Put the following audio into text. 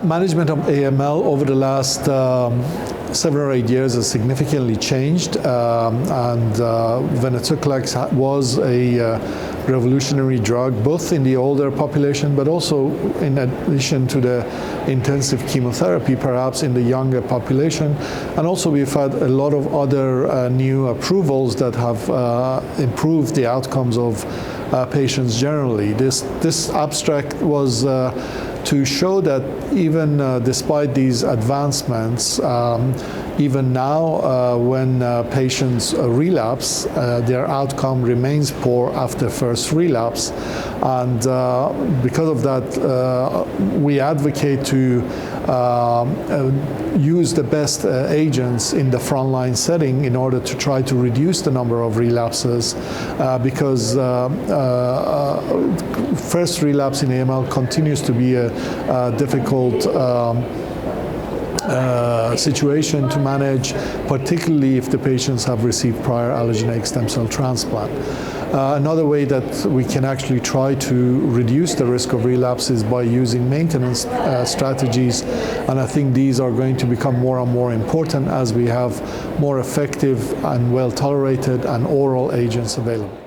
management of AML over the last 7 or 8 years has significantly changed, and venetoclax was a revolutionary drug, both in the older population, but also in addition to the intensive chemotherapy, perhaps in the younger population. And also we've had a lot of other new approvals that have improved the outcomes of patients generally. This abstract was to show that even despite these advancements, even now when patients relapse, their outcome remains poor after first relapse. And because of that, we advocate to use the best agents in the frontline setting in order to try to reduce the number of relapses, because first relapse in AML continues to be a difficult situation to manage, particularly if the patients have received prior allogeneic stem cell transplant. Another way that we can actually try to reduce the risk of relapse is by using maintenance strategies, and I think these are going to become more and more important as we have more effective and well-tolerated and oral agents available.